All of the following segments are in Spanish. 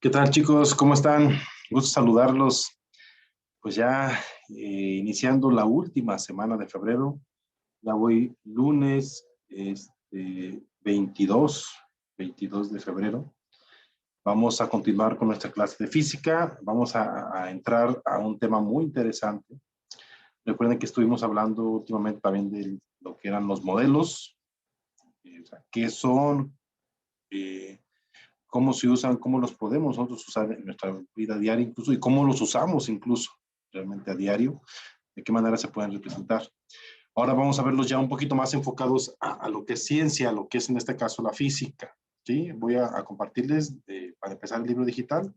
¿Qué tal, chicos? ¿Cómo están? Gusto saludarlos. Pues ya iniciando la última semana de febrero, ya voy lunes 22, 22 de febrero. Vamos a continuar con nuestra clase de física. Vamos a entrar a un tema muy interesante. Recuerden que estuvimos hablando últimamente también de lo que eran los modelos, o sea, qué son, eh, cómo se usan, cómo los podemos nosotros usar en nuestra vida diaria incluso y cómo los usamos incluso realmente a diario, de qué manera se pueden representar. Ahora vamos a verlos ya un poquito más enfocados a lo que es ciencia, a lo que es en este caso la física. ¿Sí? Voy a compartirles para empezar el libro digital.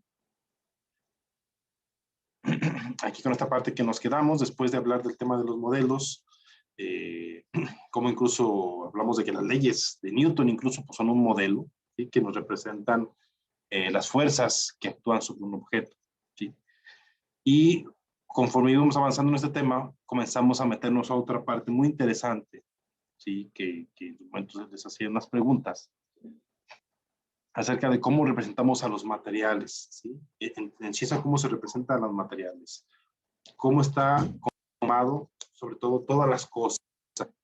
Aquí con esta parte que nos quedamos después de hablar del tema de los modelos, como incluso hablamos de que las leyes de Newton incluso pues, son un modelo, ¿sí? Que nos representan las fuerzas que actúan sobre un objeto. ¿Sí? Y conforme íbamos avanzando en este tema, comenzamos a meternos a otra parte muy interesante, ¿sí? Que entonces les hacía unas preguntas acerca de cómo representamos a los materiales, ¿sí? En ciencia, cómo se representan los materiales, cómo está conformado, sobre todo todas las cosas,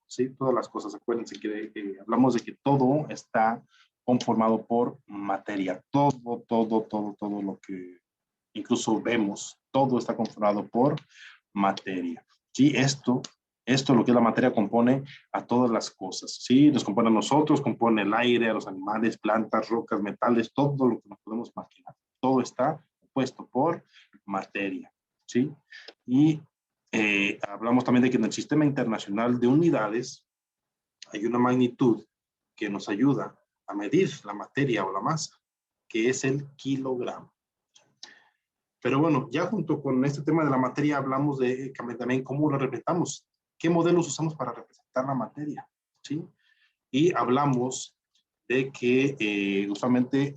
¿sí? Todas las cosas, acuérdense que hablamos de que todo está conformado por materia, todo lo que incluso vemos, todo está conformado por materia. ¿Sí? Esto, lo que es la materia, compone a todas las cosas. ¿Sí? Nos compone a nosotros, compone el aire, a los animales, plantas, rocas, metales, todo lo que nos podemos imaginar. Todo está compuesto por materia. ¿Sí? Y hablamos también de que en el sistema internacional de unidades hay una magnitud que nos ayuda a medir la materia o la masa, que es el kilogramo. Pero bueno, ya junto con este tema de la materia hablamos de también cómo lo representamos, qué modelos usamos para representar la materia, ¿sí? Y hablamos de que usualmente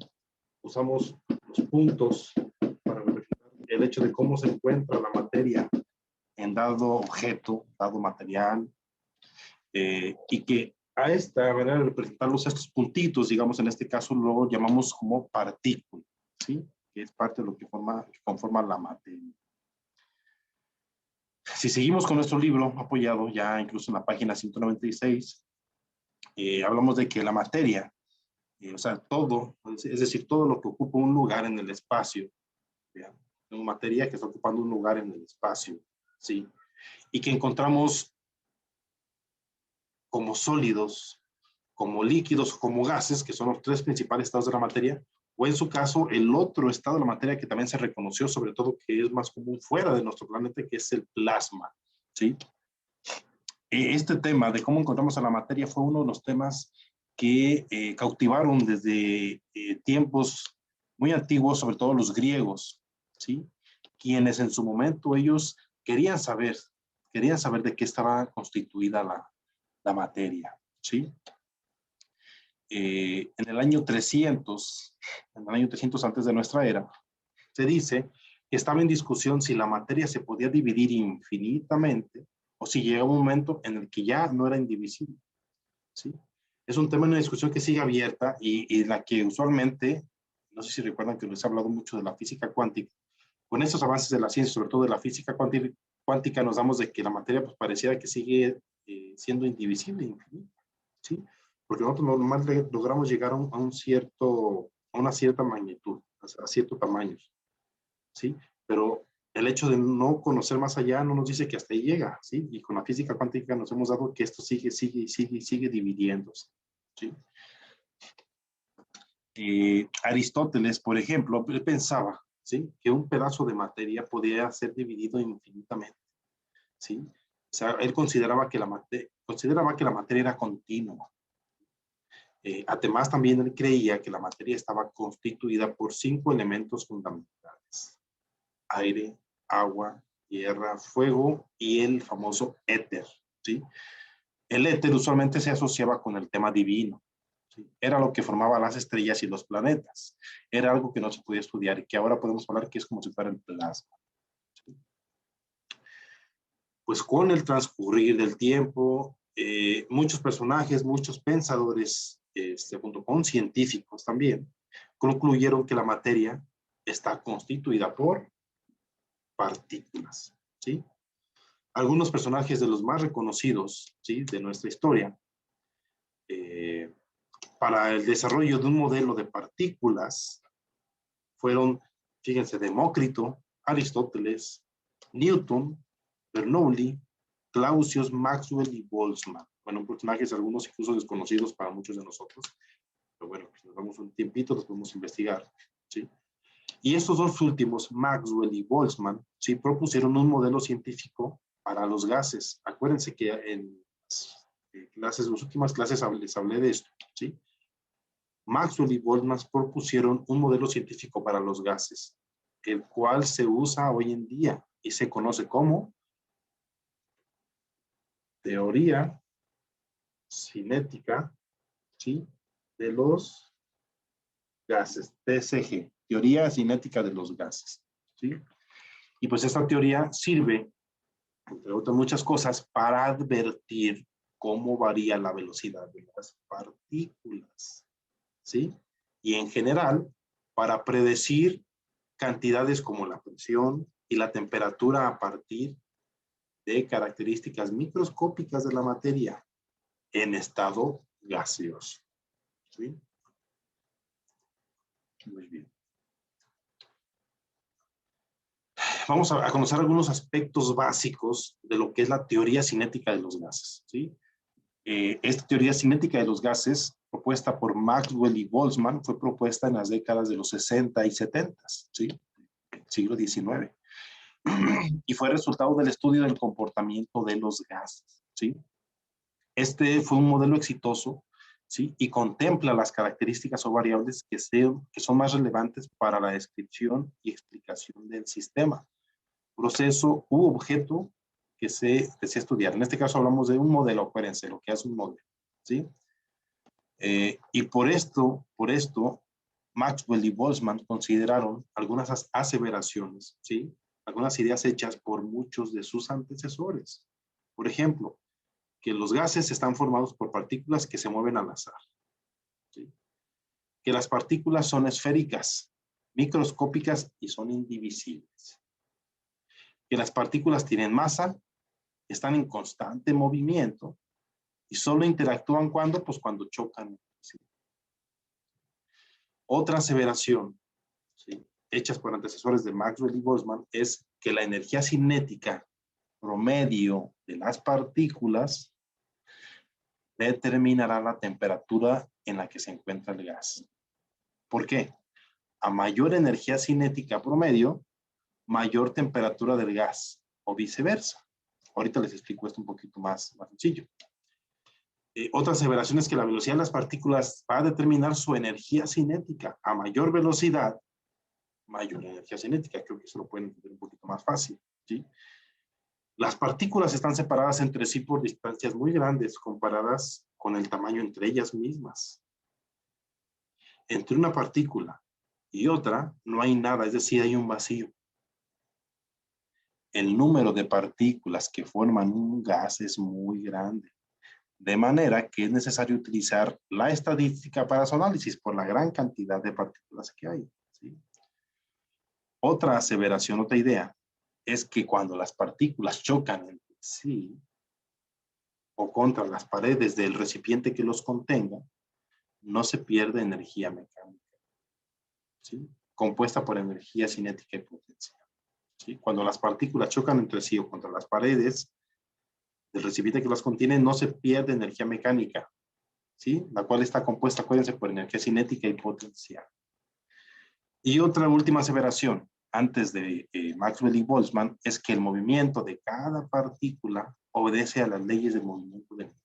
usamos los puntos para representar el hecho de cómo se encuentra la materia en dado objeto, dado material, y que a esta manera de representarlos, estos puntitos, digamos, en este caso lo llamamos como partícula, ¿sí? Que es parte de lo que conforma la materia. Si seguimos con nuestro libro apoyado, ya incluso en la página 196, hablamos de que la materia, o sea, todo, es decir, todo lo que ocupa un lugar en el espacio, ¿ya? Una materia que está ocupando un lugar en el espacio, ¿sí? Y que encontramos como sólidos, como líquidos, como gases, que son los tres principales estados de la materia, o en su caso, el otro estado de la materia que también se reconoció, sobre todo que es más común fuera de nuestro planeta, que es el plasma, ¿sí? Este tema de cómo encontramos a la materia fue uno de los temas que cautivaron desde tiempos muy antiguos, sobre todo los griegos, ¿sí? Quienes en su momento ellos querían saber de qué estaba constituida la materia, ¿sí? En el año 300, antes de nuestra era, se dice que estaba en discusión si la materia se podía dividir infinitamente o si llegaba un momento en el que ya no era indivisible, ¿sí? Es un tema, una discusión que sigue abierta y la que usualmente, no sé si recuerdan que les he hablado mucho de la física cuántica, con estos avances de la ciencia, sobre todo de la física cuántica, nos damos de que la materia pues pareciera que sigue siendo indivisible, infinita, ¿sí? Porque nosotros nomás logramos llegar a una cierta magnitud, a ciertos tamaños, ¿sí? Pero el hecho de no conocer más allá no nos dice que hasta ahí llega, ¿sí? Y con la física cuántica nos hemos dado que esto sigue dividiéndose, ¿sí? Aristóteles, por ejemplo, él pensaba, ¿sí? Que un pedazo de materia podía ser dividido infinitamente, ¿sí? O sea, él consideraba que la materia era continua. Además, también él creía que la materia estaba constituida por 5 elementos fundamentales: aire, agua, tierra, fuego y el famoso éter, ¿sí? El éter usualmente se asociaba con el tema divino, ¿sí? Era lo que formaba las estrellas y los planetas. Era algo que no se podía estudiar y que ahora podemos hablar que es como si fuera el plasma, ¿sí? Pues con el transcurrir del tiempo, muchos personajes, muchos pensadores, junto con científicos también, concluyeron que la materia está constituida por partículas, ¿sí? Algunos personajes de los más reconocidos, ¿sí?, de nuestra historia, para el desarrollo de un modelo de partículas fueron, fíjense, Demócrito, Aristóteles, Newton, Bernoulli, Clausius, Maxwell y Boltzmann. Bueno, personajes algunos incluso desconocidos para muchos de nosotros, pero bueno, si nos damos un tiempito, los podemos investigar, ¿sí? Y estos dos últimos, Maxwell y Boltzmann, ¿sí?, propusieron un modelo científico para los gases. Acuérdense que en las últimas clases les hablé de esto, ¿sí? Maxwell y Boltzmann propusieron un modelo científico para los gases, el cual se usa hoy en día y se conoce como teoría cinética, ¿sí?, de los gases, TCG, teoría cinética de los gases, ¿sí? Y pues esta teoría sirve, entre otras muchas cosas, para advertir cómo varía la velocidad de las partículas, ¿sí? Y en general, para predecir cantidades como la presión y la temperatura a partir de características microscópicas de la materia en estado gaseoso, ¿sí? Muy bien. Vamos a conocer algunos aspectos básicos de lo que es la teoría cinética de los gases, ¿sí? Esta teoría cinética de los gases, propuesta por Maxwell y Boltzmann, fue propuesta en las décadas de los 60 y 70, ¿sí?, siglo XIX. Y fue resultado del estudio del comportamiento de los gases, ¿sí? Este fue un modelo exitoso, ¿sí?, y contempla las características o variables que son más relevantes para la descripción y explicación del sistema, proceso u objeto que se desea estudiar. En este caso hablamos de un modelo, acuérdense lo que es un modelo, ¿sí? Y por esto, Maxwell y Boltzmann consideraron algunas aseveraciones, ¿sí?, algunas ideas hechas por muchos de sus antecesores. Por ejemplo, que los gases están formados por partículas que se mueven al azar, ¿sí?, que las partículas son esféricas, microscópicas y son indivisibles, que las partículas tienen masa, están en constante movimiento y solo interactúan cuando, pues cuando chocan, ¿sí? Otra aseveración, ¿sí?, hechas por antecesores de Maxwell y Boltzmann es que la energía cinética promedio de las partículas determinará la temperatura en la que se encuentra el gas. ¿Por qué? A mayor energía cinética promedio, mayor temperatura del gas, o viceversa. Ahorita les explico esto un poquito más sencillo. Otra aseveración es que la velocidad de las partículas va a determinar su energía cinética. A mayor velocidad, mayor energía cinética. Creo que eso lo pueden entender un poquito más fácil, ¿sí? Las partículas están separadas entre sí por distancias muy grandes comparadas con el tamaño entre ellas mismas. Entre una partícula y otra no hay nada, es decir, hay un vacío. El número de partículas que forman un gas es muy grande, de manera que es necesario utilizar la estadística para su análisis por la gran cantidad de partículas que hay, ¿sí? Otra aseveración, otra idea, es que cuando las partículas chocan entre sí o contra las paredes del recipiente que los contenga, no se pierde energía mecánica, ¿sí?, compuesta por energía cinética y potencial, ¿sí? Cuando las partículas chocan entre sí o contra las paredes del recipiente que las contiene, no se pierde energía mecánica, ¿sí?, la cual está compuesta, acuérdense, por energía cinética y potencial. Y otra última aseveración, antes de Maxwell y Boltzmann, es que el movimiento de cada partícula obedece a las leyes del movimiento del mundo.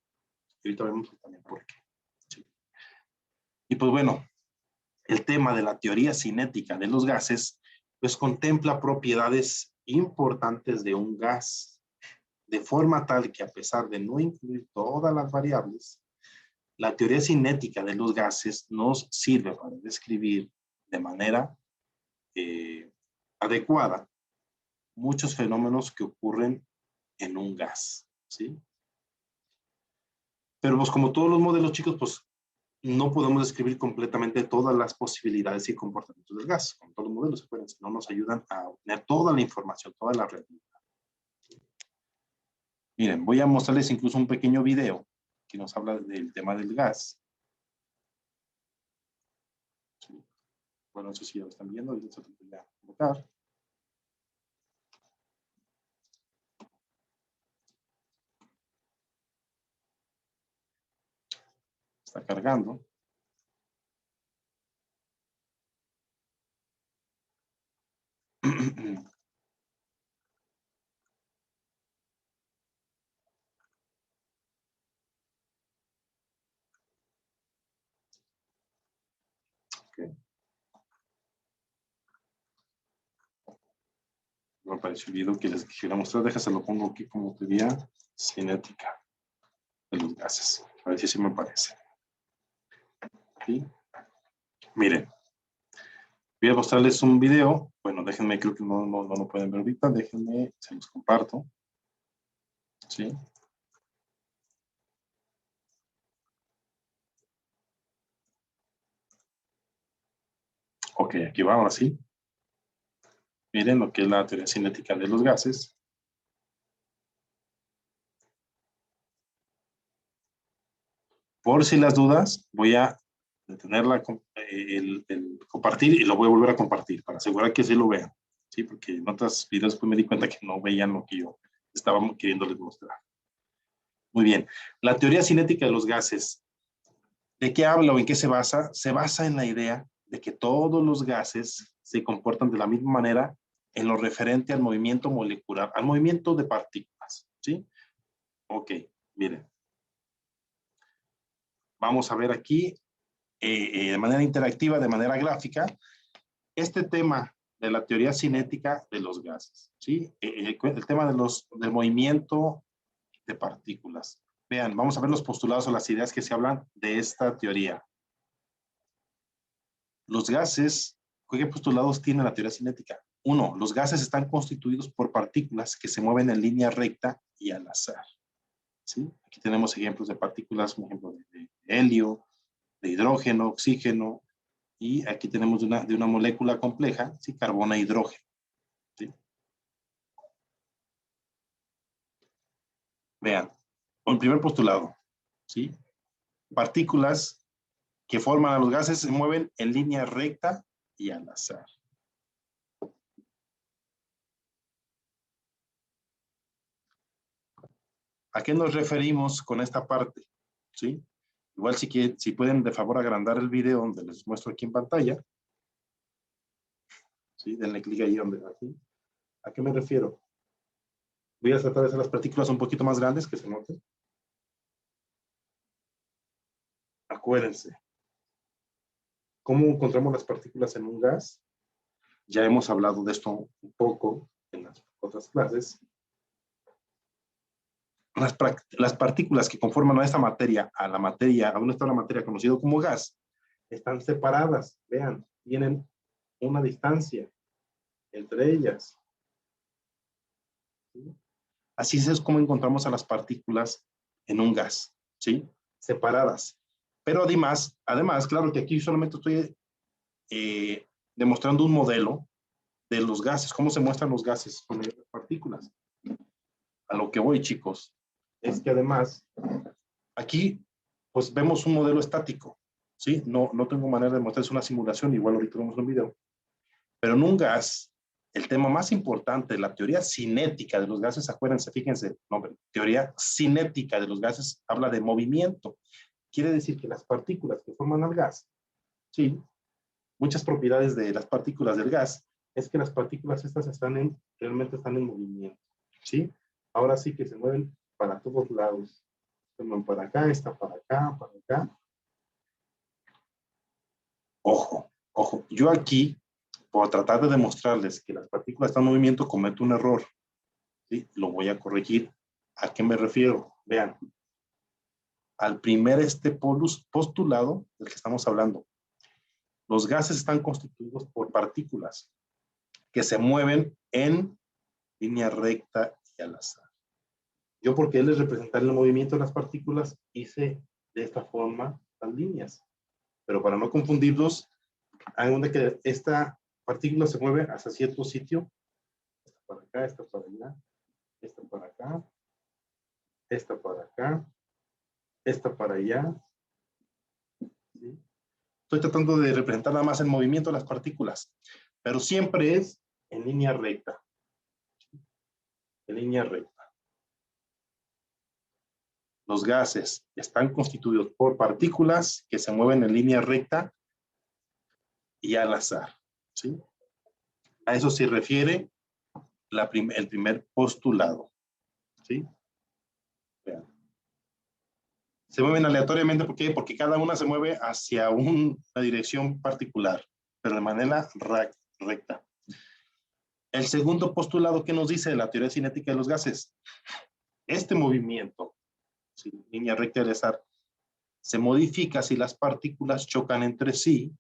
Y ahorita vemos también por qué, ¿sí? Y pues bueno, el tema de la teoría cinética de los gases, pues contempla propiedades importantes de un gas, de forma tal que a pesar de no incluir todas las variables, la teoría cinética de los gases nos sirve para describir de manera adecuada muchos fenómenos que ocurren en un gas, ¿sí? Pero pues como todos los modelos, chicos, pues no podemos describir completamente todas las posibilidades y comportamientos del gas. Con todos los modelos, acuérdense, no nos ayudan a obtener toda la información, toda la realidad. Miren, voy a mostrarles incluso un pequeño video que nos habla del tema del gas. Sí. Bueno, eso sí ya lo están viendo, y eso lo voy a colocar. Está cargando. Okay. Me pareció el video que les quisiera mostrar. Déjase, lo pongo aquí como teoría cinética de los gases. A ver si sí me parece. ¿Sí? Miren, voy a mostrarles un video. Bueno, déjenme, creo que no lo pueden ver ahorita. Déjenme, se los comparto. ¿Sí? Ok, aquí va, ahora sí. Miren lo que es la teoría cinética de los gases. Por si las dudas, voy a detenerla, el compartir, y lo voy a volver a compartir para asegurar que sí lo vean. ¿Sí? Porque en otros videos pues me di cuenta que no veían lo que yo estaba queriéndoles mostrar. Muy bien. La teoría cinética de los gases, ¿de qué habla o en qué se basa? Se basa en la idea de que todos los gases se comportan de la misma manera en lo referente al movimiento molecular, al movimiento de partículas. ¿Sí? Ok, miren. Vamos a ver aquí de manera interactiva, de manera gráfica, este tema de la teoría cinética de los gases, ¿sí? El tema del movimiento de partículas. Vean, vamos a ver los postulados o las ideas que se hablan de esta teoría. Los gases, ¿qué postulados tiene la teoría cinética? Uno, los gases están constituidos por partículas que se mueven en línea recta y al azar. ¿Sí? Aquí tenemos ejemplos de partículas, por ejemplo, de helio, de hidrógeno, oxígeno, y aquí tenemos de una molécula compleja, ¿sí? Carbono e hidrógeno. ¿Sí? Vean, el primer postulado, ¿sí? Partículas que forman a los gases se mueven en línea recta y al azar. ¿A qué nos referimos con esta parte? ¿Sí? Igual si pueden de favor agrandar el video donde les muestro aquí en pantalla. ¿Sí? Denle clic ahí donde aquí. ¿A qué me refiero? Voy a tratar de hacer las partículas un poquito más grandes que se noten. Acuérdense. ¿Cómo encontramos las partículas en un gas? Ya hemos hablado de esto un poco en las otras clases. Las partículas que conforman a esta materia, a un estado de la materia conocido como gas, están separadas. Vean, tienen una distancia entre ellas. ¿Sí? Así es como encontramos a las partículas en un gas, ¿sí? Separadas. Pero además, claro que aquí solamente estoy demostrando un modelo de los gases, cómo se muestran los gases con las partículas. A lo que voy, chicos, es que además, aquí, pues vemos un modelo estático, ¿sí? No tengo manera de mostrarles una simulación, igual ahorita vemos un video. Pero en un gas, el tema más importante, la teoría cinética de los gases, acuérdense, fíjense, nombre, teoría cinética de los gases habla de movimiento. Quiere decir que las partículas que forman al gas, sí, muchas propiedades de las partículas del gas, es que las partículas estas realmente están en movimiento, ¿sí? Ahora sí que se mueven para todos lados. Se mueven para acá, está para acá, para acá. Ojo, ojo, yo aquí, por tratar de demostrarles que las partículas están en movimiento, cometo un error. ¿Sí? Lo voy a corregir. ¿A qué me refiero? Vean, al primer postulado del que estamos hablando. Los gases están constituidos por partículas que se mueven en línea recta y al azar. Yo, porque les representar el movimiento de las partículas, hice de esta forma las líneas. Pero para no confundirlos, hagan de que esta partícula se mueve hacia cierto sitio. Esta para acá, esta para allá, esta para acá, esta para acá, esta para allá. ¿Sí? Estoy tratando de representar nada más el movimiento de las partículas, pero siempre es en línea recta. En línea recta. Los gases están constituidos por partículas que se mueven en línea recta y al azar. ¿Sí? A eso se refiere el primer postulado. ¿Sí? Vean. Se mueven aleatoriamente, ¿por qué? Porque cada una se mueve hacia una dirección particular, pero de manera recta. El segundo postulado que nos dice la teoría cinética de los gases, este movimiento, ¿sí? Línea recta y al azar, se modifica si las partículas chocan entre sí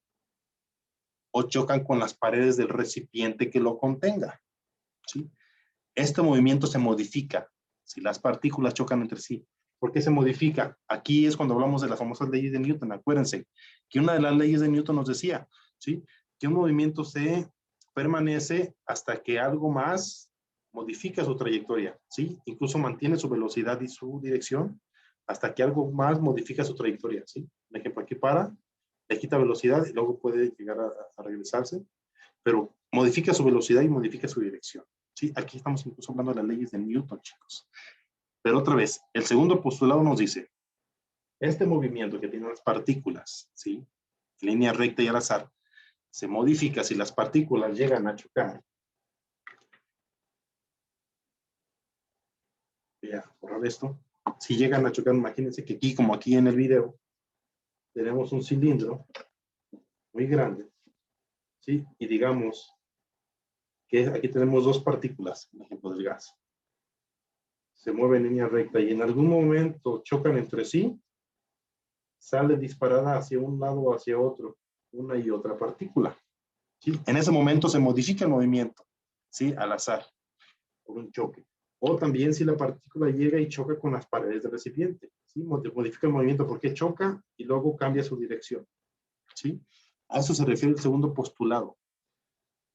o chocan con las paredes del recipiente que lo contenga. ¿Sí? Este movimiento se modifica si las partículas chocan entre sí. ¿Por qué se modifica? Aquí es cuando hablamos de las famosas leyes de Newton. Acuérdense que una de las leyes de Newton nos decía, ¿sí?, que un movimiento se permanece hasta que algo más modifica su trayectoria, ¿sí? Incluso mantiene su velocidad y su dirección hasta que algo más modifica su trayectoria, ¿sí? Por ejemplo, aquí para, le quita velocidad y luego puede llegar a regresarse, pero modifica su velocidad y modifica su dirección. ¿Sí? Aquí estamos incluso hablando de las leyes de Newton, chicos. Pero otra vez, el segundo postulado nos dice, este movimiento que tienen las partículas, ¿sí?, en línea recta y al azar, se modifica si las partículas llegan a chocar. Voy a borrar esto. Si llegan a chocar, imagínense que aquí, como aquí en el video, tenemos un cilindro muy grande, ¿sí? Y digamos que aquí tenemos dos partículas, por ejemplo, del gas. Se mueve en línea recta y en algún momento chocan entre sí, sale disparada hacia un lado o hacia otro, una y otra partícula. ¿Sí? En ese momento se modifica el movimiento, ¿sí?, al azar, por un choque. O también si la partícula llega y choca con las paredes del recipiente, ¿sí? Modifica el movimiento porque choca y luego cambia su dirección. ¿Sí? A eso se refiere el segundo postulado.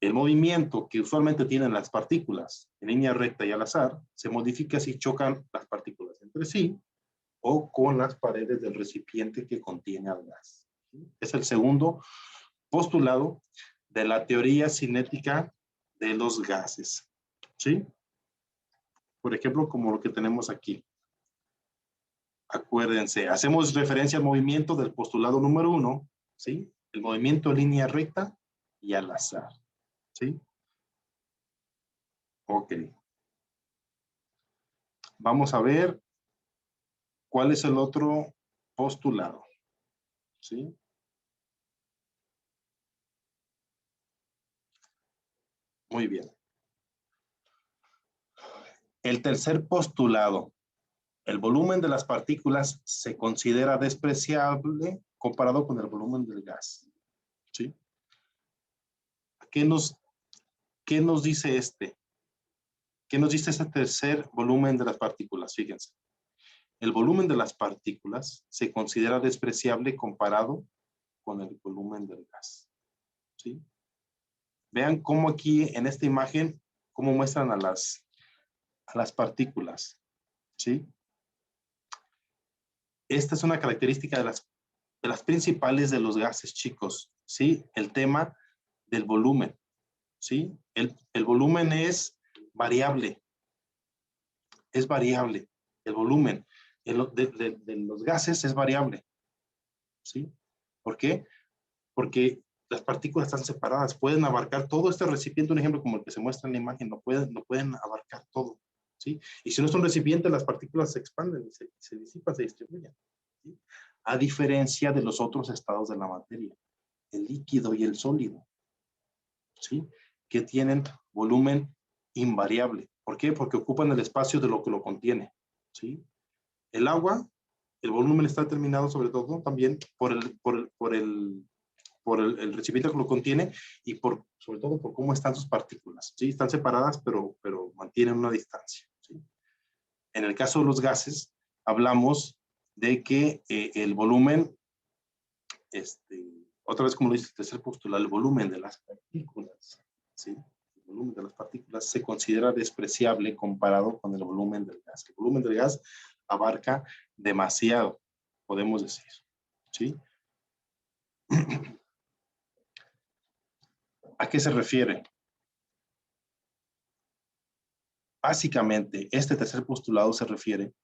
El movimiento que usualmente tienen las partículas en línea recta y al azar se modifica si chocan las partículas entre sí o con las paredes del recipiente que contiene al gas. Es el segundo postulado de la teoría cinética de los gases. ¿Sí? Por ejemplo, como lo que tenemos aquí. Acuérdense, hacemos referencia al movimiento del postulado número 1, ¿sí? El movimiento en línea recta y al azar. ¿Sí? Ok. Vamos a ver cuál es el otro postulado. ¿Sí? Muy bien. El tercer postulado. El volumen de las partículas se considera despreciable comparado con el volumen del gas. ¿Sí? ¿Qué nos dice este? ¿Qué nos dice ese tercer volumen de las partículas? Fíjense. El volumen de las partículas se considera despreciable comparado con el volumen del gas. ¿Sí? Vean cómo aquí en esta imagen, cómo muestran a las partículas. ¿Sí? Esta es una característica de las principales de los gases, chicos. ¿Sí? El tema del volumen. ¿Sí? El volumen es variable. Es variable. El volumen de los gases es variable. ¿Sí? ¿Por qué? Porque las partículas están separadas, pueden abarcar todo este recipiente, un ejemplo como el que se muestra en la imagen, no pueden abarcar todo, ¿sí? Y si no es un recipiente, las partículas se expanden, se disipan, se distribuyen, ¿sí? A diferencia de los otros estados de la materia, el líquido y el sólido, ¿sí?, que tienen volumen invariable. ¿Por qué? Porque ocupan el espacio de lo que lo contiene, ¿sí? El agua, el volumen está determinado sobre todo también por el recipiente que lo contiene y sobre todo por cómo están sus partículas. ¿Sí? Están separadas, pero mantienen una distancia. ¿Sí? En el caso de los gases, hablamos de que el volumen otra vez como lo dice el tercer postulado, el volumen de las partículas, ¿sí? El volumen de las partículas se considera despreciable comparado con el volumen del gas. El volumen del gas abarca demasiado, podemos decir, ¿sí? ¿A qué se refiere? Básicamente, este tercer postulado se refiere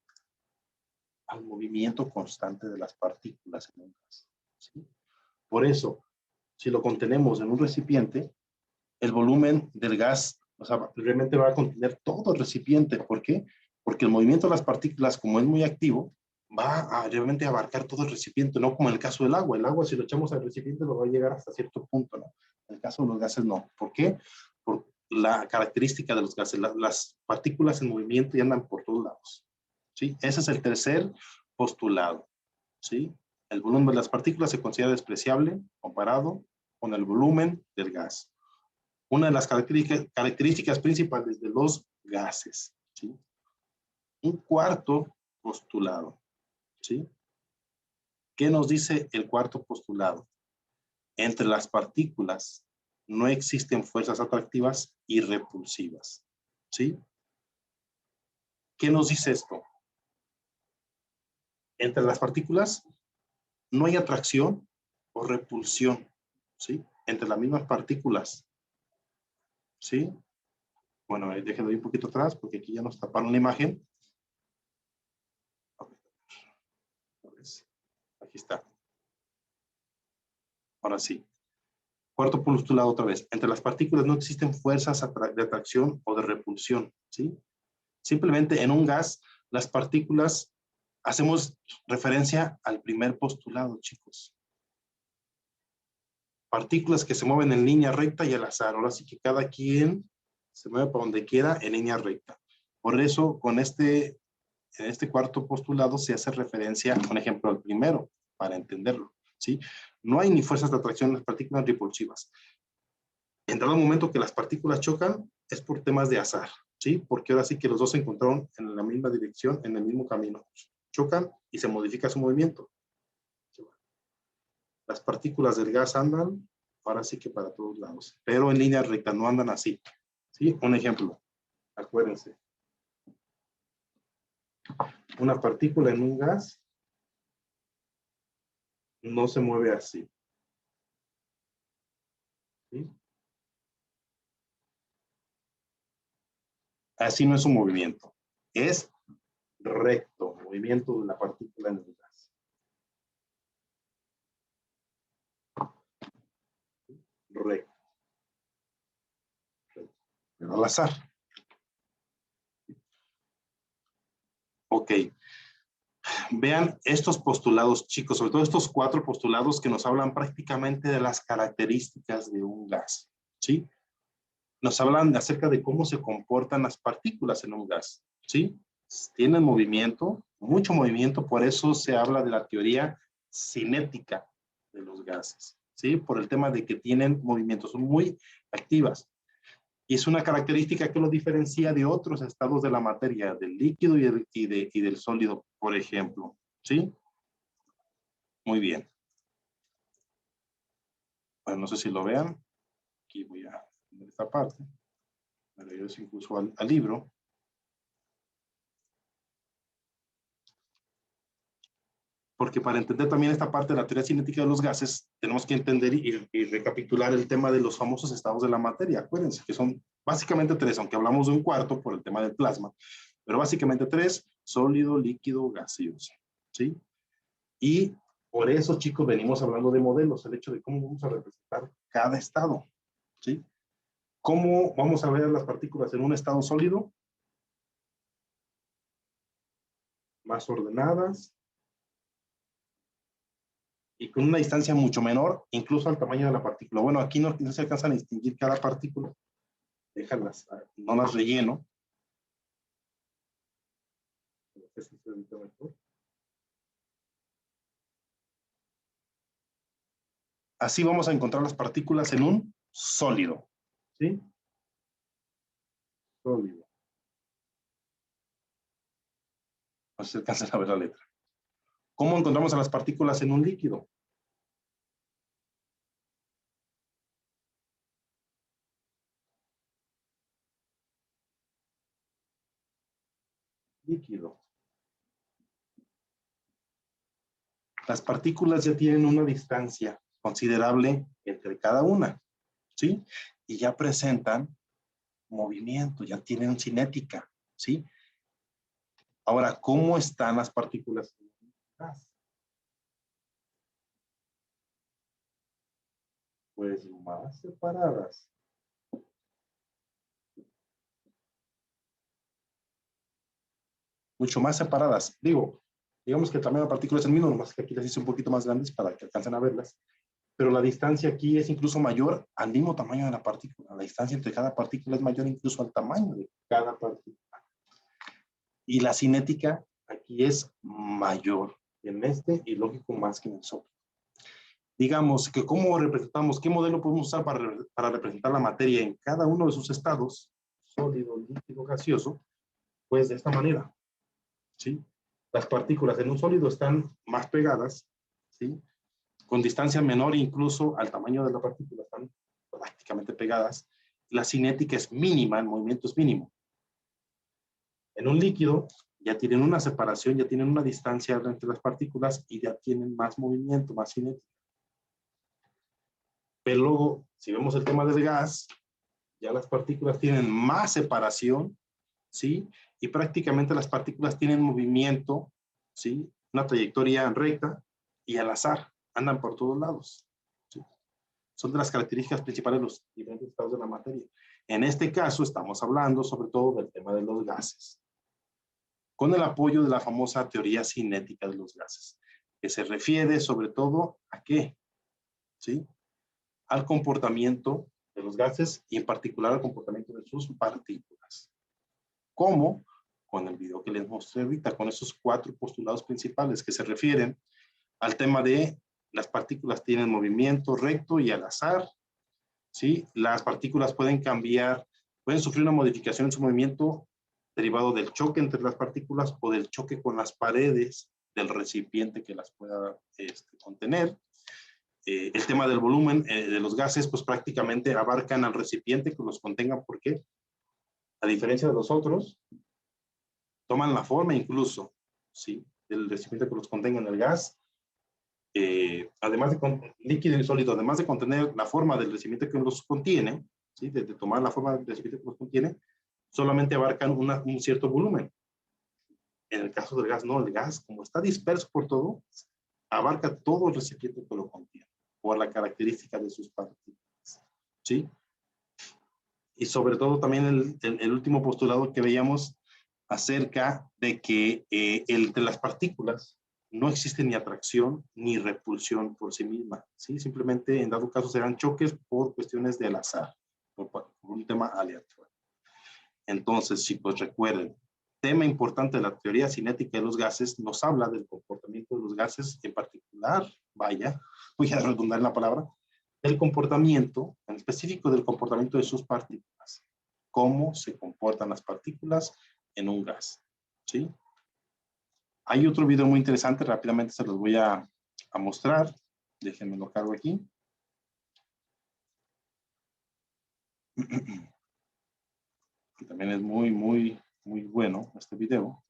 al movimiento constante de las partículas en un gas, ¿sí? Por eso, si lo contenemos en un recipiente, el volumen del gas, o sea, realmente va a contener todo el recipiente. ¿Por qué? Porque el movimiento de las partículas, como es muy activo, va a realmente abarcar todo el recipiente, no como en el caso del agua. El agua, si lo echamos al recipiente, lo va a llegar hasta cierto punto, ¿no? En el caso de los gases, no. ¿Por qué? Por la característica de los gases. Las partículas en movimiento y andan por todos lados, ¿sí? Ese es el tercer postulado, ¿sí? El volumen de las partículas se considera despreciable comparado con el volumen del gas. Una de las características principales de los gases, ¿sí? Un cuarto postulado, ¿sí? ¿Qué nos dice el cuarto postulado? Entre las partículas no existen fuerzas atractivas y repulsivas, ¿sí? ¿Qué nos dice esto? Entre las partículas no hay atracción o repulsión, ¿sí? Entre las mismas partículas, ¿sí? Bueno, déjenlo un poquito atrás porque aquí ya nos taparon la imagen. Aquí está. Ahora sí. Cuarto postulado otra vez. Entre las partículas no existen fuerzas de atracción o de repulsión, ¿sí? Simplemente en un gas, las partículas, hacemos referencia al primer postulado, chicos. Partículas que se mueven en línea recta y al azar. Ahora sí que cada quien se mueve para donde quiera en línea recta. Por eso, en este cuarto postulado se hace referencia, por ejemplo, al primero, para entenderlo, ¿sí? No hay ni fuerzas de atracción en las partículas repulsivas. En dado momento que las partículas chocan, es por temas de azar, ¿sí? Porque ahora sí que los dos se encontraron en la misma dirección, en el mismo camino. Chocan y se modifica su movimiento. Las partículas del gas andan, ahora sí que para todos lados, pero en línea recta, no andan así, ¿sí? Un ejemplo, acuérdense. Una partícula en un gas no se mueve así, ¿sí? Así no es un movimiento, es recto, movimiento de la partícula en el gas. Recto. Pero al azar. Ok. Vean estos postulados, chicos, sobre todo estos cuatro postulados que nos hablan prácticamente de las características de un gas, ¿sí? Nos hablan acerca de cómo se comportan las partículas en un gas, ¿sí? Tienen movimiento, mucho movimiento, por eso se habla de la teoría cinética de los gases, ¿sí? Por el tema de que tienen movimientos, son muy activas. Y es una característica que lo diferencia de otros estados de la materia, del líquido y del sólido, por ejemplo, ¿sí? Muy bien. Bueno, no sé si lo vean. Aquí voy a poner esta parte. Me regreso incluso al libro. Porque para entender también esta parte de la teoría cinética de los gases, tenemos que entender y recapitular el tema de los famosos estados de la materia. Acuérdense que son básicamente tres, aunque hablamos de un cuarto por el tema del plasma, pero básicamente tres: sólido, líquido, gaseoso, ¿sí? Y por eso, chicos, venimos hablando de modelos, el hecho de cómo vamos a representar cada estado, ¿sí? ¿Cómo vamos a ver las partículas en un estado sólido? Más ordenadas y con una distancia mucho menor, incluso al tamaño de la partícula. Bueno, aquí no se alcanzan a distinguir cada partícula. Déjalas, no las relleno. Así vamos a encontrar las partículas en un sólido, ¿sí? Sólido. No se alcanza a ver la letra. ¿Cómo encontramos a las partículas en un líquido? líquido. Las partículas ya tienen una distancia considerable entre cada una, ¿sí? Y ya presentan movimiento, ya tienen cinética, ¿sí? Ahora, ¿cómo están las partículas en el gas? Pues más separadas. Mucho más separadas. Digamos que el tamaño de la partícula es el mismo, nomás que aquí las hice un poquito más grandes para que alcancen a verlas. Pero la distancia aquí es incluso mayor al mismo tamaño de la partícula. La distancia entre cada partícula es mayor incluso al tamaño de cada partícula. Y la cinética aquí es mayor en este y lógico más que en el sólido. Digamos que cómo representamos, qué modelo podemos usar para representar la materia en cada uno de sus estados, sólido, líquido, gaseoso, pues de esta manera, ¿sí? Las partículas en un sólido están más pegadas, ¿sí? Con distancia menor incluso al tamaño de la partícula, están prácticamente pegadas. La cinética es mínima, el movimiento es mínimo. En un líquido ya tienen una separación, ya tienen una distancia entre las partículas y ya tienen más movimiento, más cinética. Pero luego, si vemos el tema del gas, ya las partículas tienen más separación, ¿sí? Y prácticamente las partículas tienen movimiento, ¿sí? Una trayectoria recta y al azar, andan por todos lados, ¿sí? Son de las características principales de los diferentes estados de la materia. En este caso estamos hablando sobre todo del tema de los gases, con el apoyo de la famosa teoría cinética de los gases, que se refiere sobre todo a qué, ¿sí? Al comportamiento de los gases y en particular al comportamiento de sus partículas. ¿Cómo? Con el video que les mostré ahorita, con esos 4 postulados principales que se refieren al tema de las partículas tienen movimiento recto y al azar, ¿sí? Las partículas pueden cambiar, pueden sufrir una modificación en su movimiento derivado del choque entre las partículas o del choque con las paredes del recipiente que las pueda contener. El tema del volumen de los gases, pues prácticamente abarcan al recipiente que los contenga, porque a diferencia de los otros, toman la forma incluso, ¿sí? Del recipiente que los contenga en el gas. Además de líquido y sólido, además de contener la forma del recipiente que los contiene, ¿sí? De tomar la forma del recipiente que los contiene, solamente abarcan un cierto volumen. En el caso del gas, no, el gas, como está disperso por todo, abarca todo el recipiente que lo contiene, por la característica de sus partículas, ¿sí? Y sobre todo también el último postulado que veíamos acerca de que entre las partículas no existe ni atracción ni repulsión por sí misma, ¿sí? Simplemente en dado caso serán choques por cuestiones del azar, por un tema aleatorio. Entonces, si pues recuerden, tema importante de la teoría cinética de los gases nos habla del comportamiento de los gases, en particular, vaya, voy a redundar en la palabra, el comportamiento, en específico del comportamiento de sus partículas. Cómo se comportan las partículas en un gas, ¿sí? Hay otro video muy interesante, rápidamente se los voy a mostrar. Déjenme lo cargo aquí. También es muy bueno este video.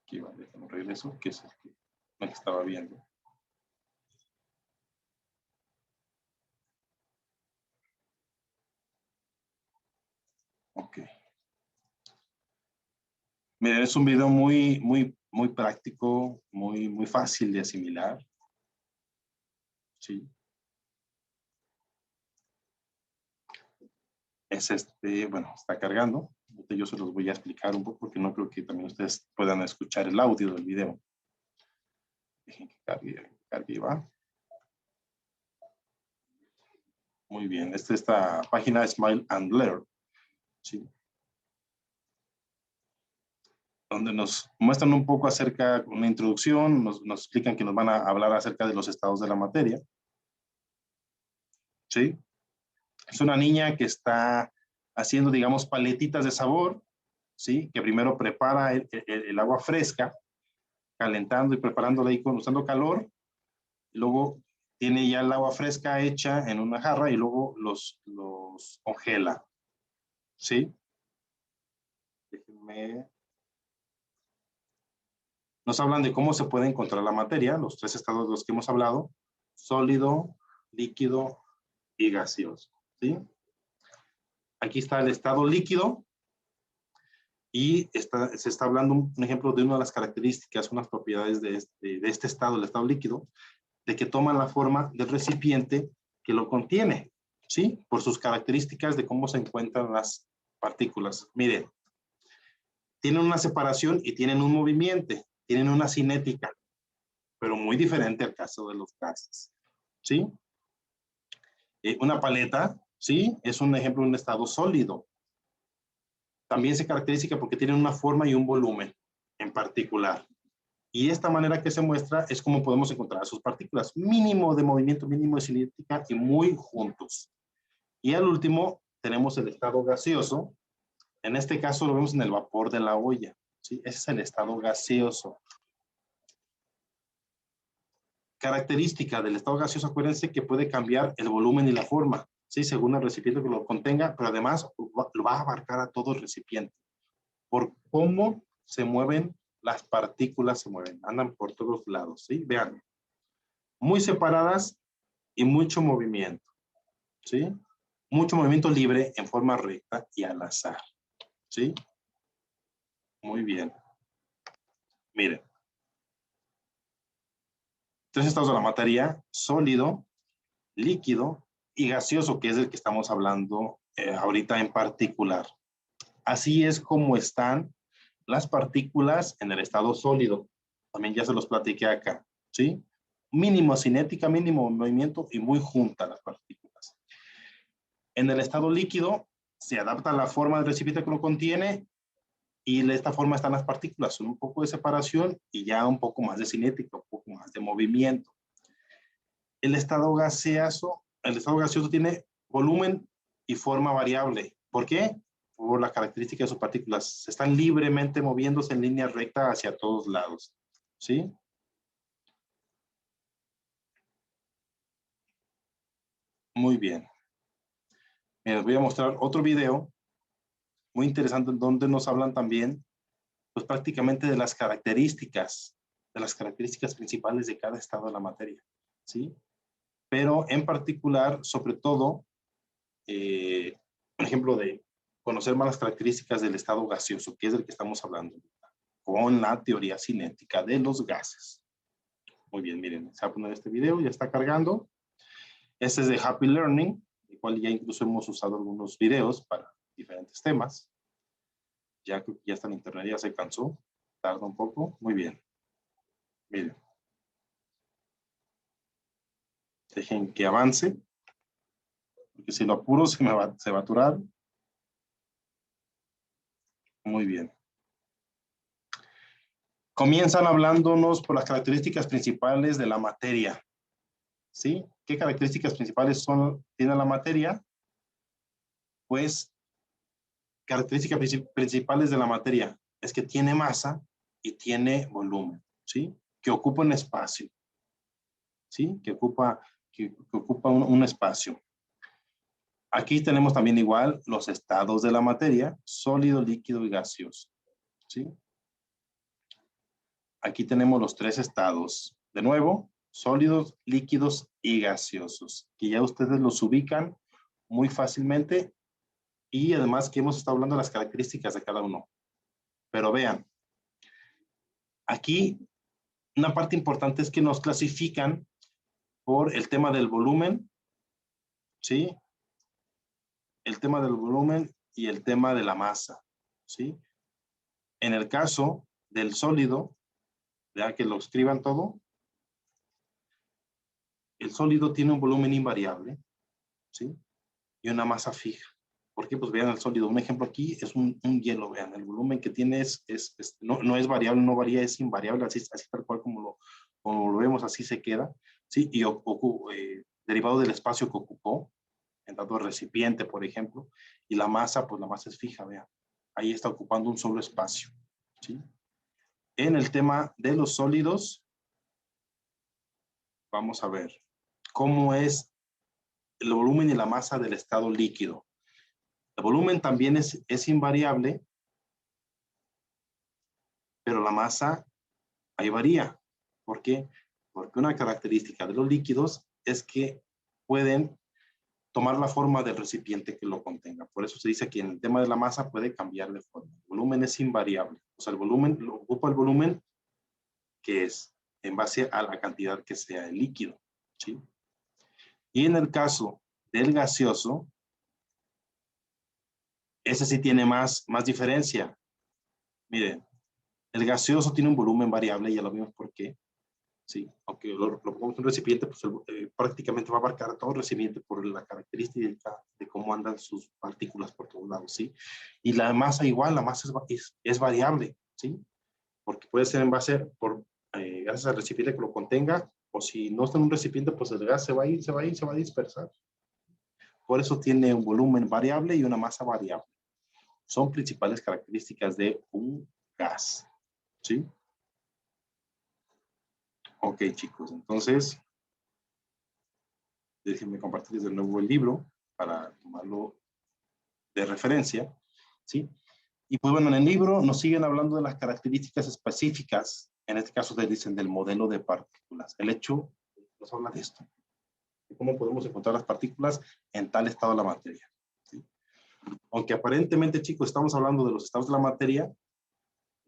Aquí va, déjenme regreso, que es el que estaba viendo. Ok. Miren, es un video muy práctico, muy fácil de asimilar. Sí. Es bueno, está cargando. Yo se los voy a explicar un poco porque no creo que también ustedes puedan escuchar el audio del video. Dejen que cargue y va. Muy bien, esta página es Smile and Learn, ¿sí? Donde nos muestran un poco acerca, una introducción, nos explican que nos van a hablar acerca de los estados de la materia, ¿sí? Es una niña que está haciendo, digamos, paletitas de sabor, ¿sí? Que primero prepara el agua fresca, calentando y preparándola ahí usando calor, y luego tiene ya el agua fresca hecha en una jarra y luego los congela. ¿Sí? Déjenme. Nos hablan de cómo se puede encontrar la materia, los tres estados de los que hemos hablado: sólido, líquido y gaseoso. ¿Sí? Aquí está el estado líquido y se está hablando un ejemplo de una de las características, unas propiedades de este estado, el estado líquido, de que toma la forma del recipiente que lo contiene, ¿sí? Por sus características de cómo se encuentran las partículas. Miren, tienen una separación y tienen un movimiento, tienen una cinética, pero muy diferente al caso de los gases, ¿sí? Una paleta, ¿sí? Es un ejemplo de un estado sólido. También se caracteriza porque tienen una forma y un volumen en particular. Y esta manera que se muestra es como podemos encontrar sus partículas. Mínimo de movimiento, mínimo de cinética y muy juntos. Y al último tenemos el estado gaseoso. En este caso lo vemos en el vapor de la olla, ¿sí? Ese es el estado gaseoso. Característica del estado gaseoso, acuérdense que puede cambiar el volumen y la forma, ¿sí? Según el recipiente que lo contenga, pero además lo va a abarcar a todo el recipiente. Por cómo se mueven las partículas, se mueven, andan por todos lados, ¿sí? Vean, muy separadas y mucho movimiento, ¿sí? Mucho movimiento libre en forma recta y al azar, ¿sí? Muy bien. Miren. Tres estados de la materia: sólido, líquido y gaseoso, que es el que estamos hablando ahorita en particular. Así es como están las partículas en el estado sólido. También ya se los platiqué acá, ¿sí? Mínimo cinética, mínimo movimiento y muy juntas las partículas. En el estado líquido se adapta la forma del recipiente que lo contiene y de esta forma están las partículas, son un poco de separación y ya un poco más de cinética, un poco más de movimiento. El estado gaseoso tiene volumen y forma variable. ¿Por qué? Por la característica de sus partículas. Se están libremente moviéndose en línea recta hacia todos lados. ¿Sí? Muy bien. Les voy a mostrar otro video muy interesante donde nos hablan también, pues prácticamente de las características principales de cada estado de la materia. ¿Sí? Pero en particular, sobre todo, por ejemplo, de conocer más las características del estado gaseoso, que es del que estamos hablando, con la teoría cinética de los gases. Muy bien, miren, se va a poner este video, ya está cargando. Este es de Happy Learning, el cual ya incluso hemos usado algunos videos para diferentes temas. Ya creo que ya está en internet, ya se cansó, tarda un poco. Muy bien, miren. Dejen que avance, porque si lo apuro se va a aturar. Muy bien. Comienzan hablándonos por las características principales de la materia. ¿Sí? ¿Qué características principales tiene la materia? Pues características principales de la materia es que tiene masa y tiene volumen, ¿sí? Que ocupa un espacio, ¿sí? Que ocupa un espacio. Aquí tenemos también igual los estados de la materia: sólido, líquido y gaseoso, ¿sí? Aquí tenemos los tres estados. De nuevo, sólidos, líquidos y gaseosos, que ya ustedes los ubican muy fácilmente y además que hemos estado hablando de las características de cada uno. Pero vean, aquí una parte importante es que nos clasifican por el tema del volumen, ¿sí? El tema del volumen y el tema de la masa, ¿sí? En el caso del sólido, ya que lo escriban todo, el sólido tiene un volumen invariable, ¿sí? Y una masa fija. ¿Por qué? Pues vean el sólido. Un ejemplo aquí es un hielo, vean, el volumen que tiene no es variable, no varía, es invariable, así tal cual como lo vemos, así se queda, ¿sí? Y derivado del espacio que ocupó, en dado recipiente, por ejemplo, y la masa, pues la masa es fija, vean. Ahí está ocupando un solo espacio, ¿sí? En el tema de los sólidos, vamos a ver cómo es el volumen y la masa del estado líquido. El volumen también es invariable, pero la masa ahí varía. ¿Por qué? Porque una característica de los líquidos es que pueden tomar la forma del recipiente que lo contenga. Por eso se dice que en el tema de la masa puede cambiar de forma. El volumen es invariable. O sea, el volumen lo ocupa el volumen que es en base a la cantidad que sea el líquido, ¿sí? Y en el caso del gaseoso, ese sí tiene más diferencia. Miren, el gaseoso tiene un volumen variable, ya lo vimos por qué. Sí, aunque lo pongamos en un recipiente, pues prácticamente va a abarcar todo el recipiente por la característica de cómo andan sus partículas por todos lados, ¿sí? Y la masa igual, la masa es variable, ¿sí? Porque puede ser en base gracias al recipiente que lo contenga, o si no está en un recipiente, pues el gas se va a ir, se va a dispersar. Por eso tiene un volumen variable y una masa variable. Son principales características de un gas, ¿sí? Ok, chicos, entonces déjenme compartirles de nuevo el libro para tomarlo de referencia, ¿sí? Y pues bueno, en el libro nos siguen hablando de las características específicas, en este caso te dicen del modelo de partículas. El hecho nos habla de esto, de cómo podemos encontrar las partículas en tal estado de la materia, ¿sí? Aunque aparentemente, chicos, estamos hablando de los estados de la materia,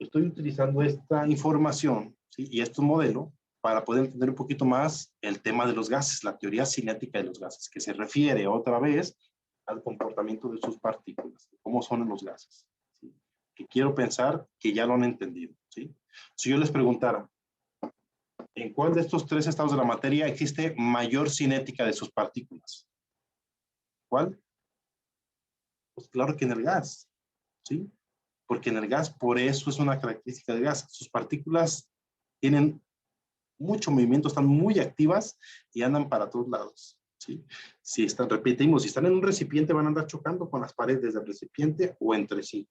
estoy utilizando esta información, ¿sí? Y este modelo para poder entender un poquito más el tema de los gases, la teoría cinética de los gases, que se refiere otra vez al comportamiento de sus partículas, cómo son los gases, ¿sí? Que quiero pensar que ya lo han entendido, ¿sí? Si yo les preguntara, ¿en cuál de estos tres estados de la materia existe mayor cinética de sus partículas? ¿Cuál? Pues claro que en el gas, ¿sí? Porque en el gas, por eso es una característica del gas, sus partículas tienen mucho movimiento, están muy activas y andan para todos lados, ¿sí? Si están, repetimos, si están en un recipiente van a andar chocando con las paredes del recipiente o entre sí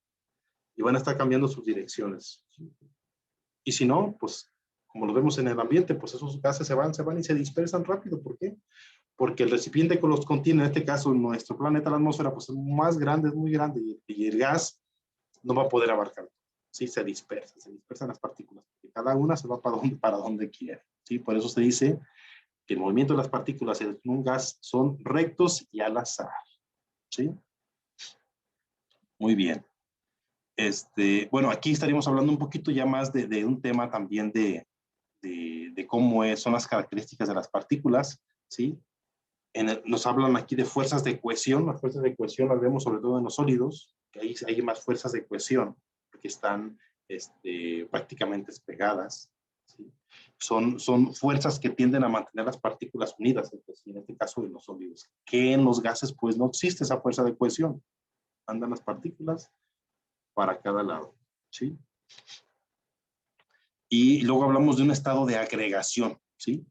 y van a estar cambiando sus direcciones, ¿sí? Y si no, pues como lo vemos en el ambiente, pues esos gases se van y se dispersan rápido. ¿Por qué? Porque el recipiente que los contiene, en este caso nuestro planeta, la atmósfera, pues es más grande, es muy grande y el gas no va a poder abarcar. Sí, se dispersan las partículas, porque cada una se va para donde quiere. ¿Sí? Por eso se dice que el movimiento de las partículas en un gas son rectos y al azar. ¿Sí? Muy bien. Bueno, aquí estaríamos hablando un poquito ya más de un tema también de cómo son las características de las partículas, ¿sí? Nos hablan aquí de fuerzas de cohesión. Las fuerzas de cohesión las vemos sobre todo en los sólidos, que ahí hay más fuerzas de cohesión, porque están prácticamente pegadas, ¿sí? Son fuerzas que tienden a mantener las partículas unidas, en este caso en los sólidos, que en los gases pues no existe esa fuerza de cohesión. Andan las partículas para cada lado, ¿sí? Y luego hablamos de un estado de agregación, ¿sí?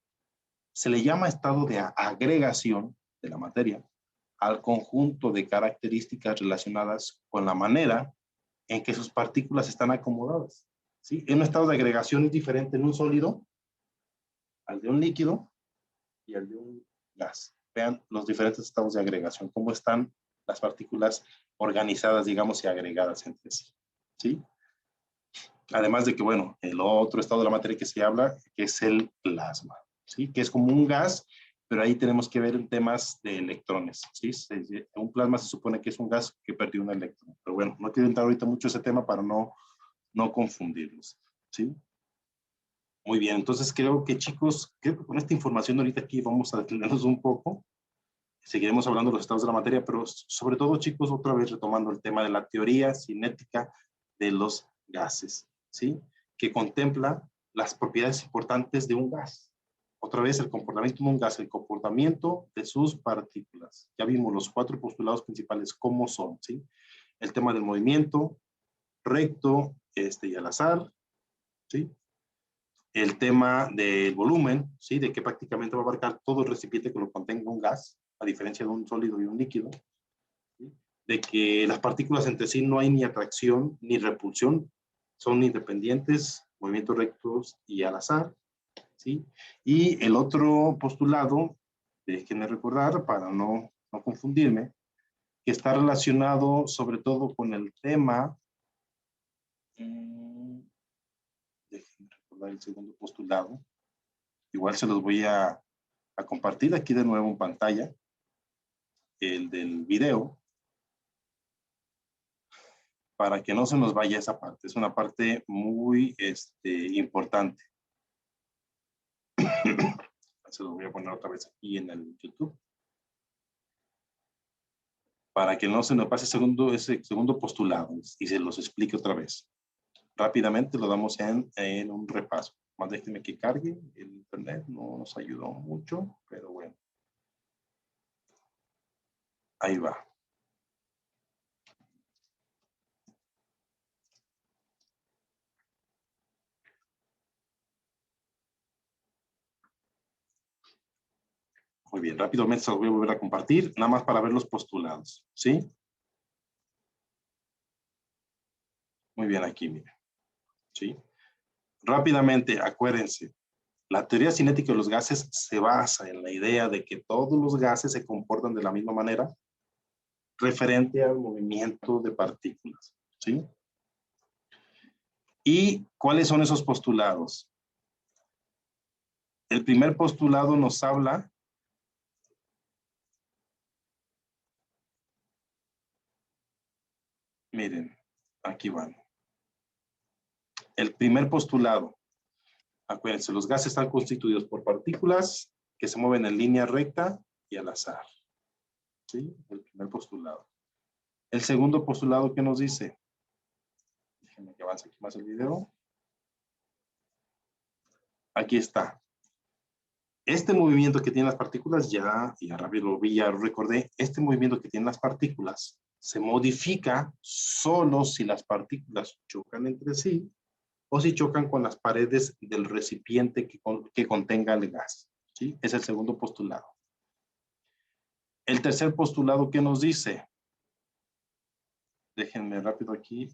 Se le llama estado de agregación de la materia al conjunto de características relacionadas con la manera en que sus partículas están acomodadas, ¿sí? En un estado de agregación es diferente en un sólido al de un líquido y al de un gas. Vean los diferentes estados de agregación, cómo están las partículas organizadas, digamos, y agregadas entre sí, ¿sí? Además de que, bueno, el otro estado de la materia que se habla, que es el plasma, ¿sí? Que es como un gas, pero ahí tenemos que ver temas de electrones, ¿sí? Un plasma se supone que es un gas que perdió un electrón, pero bueno, no quiero entrar ahorita mucho ese tema para no confundirlos, ¿sí? Muy bien, entonces creo que chicos, creo que con esta información ahorita aquí vamos a detenernos un poco, seguiremos hablando de los estados de la materia, pero sobre todo chicos, otra vez retomando el tema de la teoría cinética de los gases, ¿sí? Que contempla las propiedades importantes de un gas. Otra vez el comportamiento de un gas, el comportamiento de sus partículas. Ya vimos los 4 postulados principales, cómo son, ¿sí? El tema del movimiento, recto y al azar, ¿sí? El tema del volumen, ¿sí? De que prácticamente va a abarcar todo el recipiente que lo contenga un gas, a diferencia de un sólido y un líquido, ¿sí? De que las partículas entre sí no hay ni atracción ni repulsión, son independientes, movimientos rectos y al azar, ¿sí? Y el otro postulado Déjenme recordar para no confundirme, que está relacionado sobre todo con el tema. Déjenme recordar el segundo postulado. Igual se los voy a compartir aquí de nuevo en pantalla, el del video, para que no se nos vaya esa parte. Es una parte muy importante. Se los voy a poner otra vez aquí en el YouTube. Para que no se nos pase ese segundo postulado y se los explique otra vez. Rápidamente lo damos en un repaso. Más déjenme que cargue. El internet no nos ayudó mucho, pero bueno. Ahí va. Muy bien, rápidamente se los voy a volver a compartir, nada más para ver los postulados, ¿sí? Muy bien, aquí, miren, ¿sí? Rápidamente, acuérdense, la teoría cinética de los gases se basa en la idea de que todos los gases se comportan de la misma manera referente al movimiento de partículas, ¿sí? ¿Y cuáles son esos postulados? El primer postulado nos habla miren, aquí van. El primer postulado, acuérdense, los gases están constituidos por partículas que se mueven en línea recta y al azar. ¿Sí? El primer postulado. El segundo postulado, ¿qué nos dice? Déjenme que avance aquí más el video. Aquí está. Este movimiento que tienen las partículas, ya rápido ya recordé, este movimiento que tienen las partículas se modifica solo si las partículas chocan entre sí o si chocan con las paredes del recipiente que contenga el gas. ¿Sí? Es el segundo postulado. El tercer postulado, ¿qué nos dice? Déjenme rápido aquí.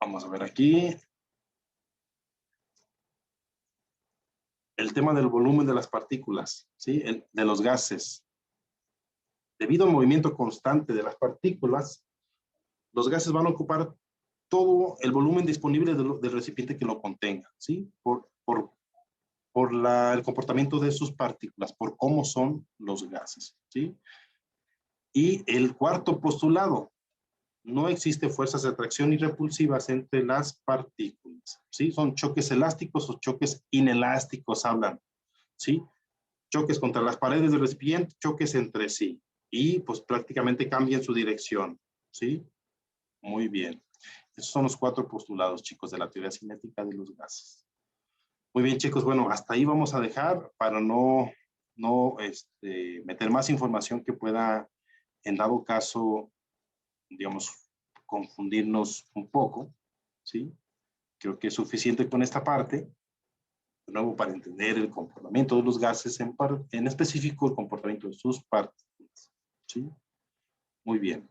Vamos a ver aquí. El tema del volumen de las partículas, ¿sí? De los gases. Debido al movimiento constante de las partículas, los gases van a ocupar todo el volumen disponible del recipiente que lo contenga, ¿sí? Por el comportamiento de sus partículas, por cómo son los gases, ¿sí? Y el cuarto postulado, no existe fuerzas de atracción ni repulsivas entre las partículas, ¿sí? Son choques elásticos o choques inelásticos, hablan, ¿sí? Choques contra las paredes del recipiente, choques entre sí, y pues prácticamente cambian su dirección, ¿sí? Muy bien. Esos son los cuatro postulados, chicos, de la teoría cinética de los gases. Muy bien, chicos. Bueno, hasta ahí vamos a dejar para no meter más información que pueda, en dado caso, digamos, confundirnos un poco, ¿sí? Creo que es suficiente con esta parte, de nuevo, para entender el comportamiento de los gases, en específico el comportamiento de sus partículas, ¿sí? Muy bien.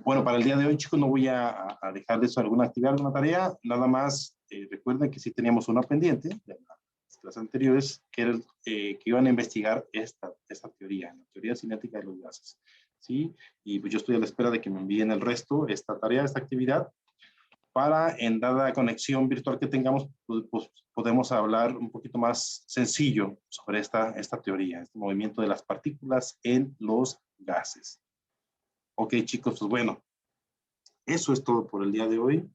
Bueno, para el día de hoy, chicos, no voy a dejarles alguna actividad, alguna tarea. Nada más, recuerden que sí teníamos una pendiente de las clases anteriores, que, era que iban a investigar esta teoría, la teoría cinética de los gases. ¿Sí? Y pues yo estoy a la espera de que me envíen el resto, esta tarea, esta actividad, para en dada conexión virtual que tengamos, pues podemos hablar un poquito más sencillo sobre esta teoría, este movimiento de las partículas en los gases. Ok, chicos, pues bueno, eso es todo por el día de hoy.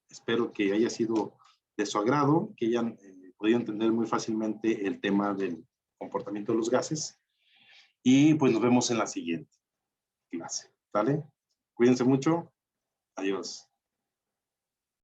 Espero que haya sido de su agrado, que hayan podido entender muy fácilmente el tema del comportamiento de los gases. Y pues nos vemos en la siguiente clase. ¿Sale? Cuídense mucho. Adiós.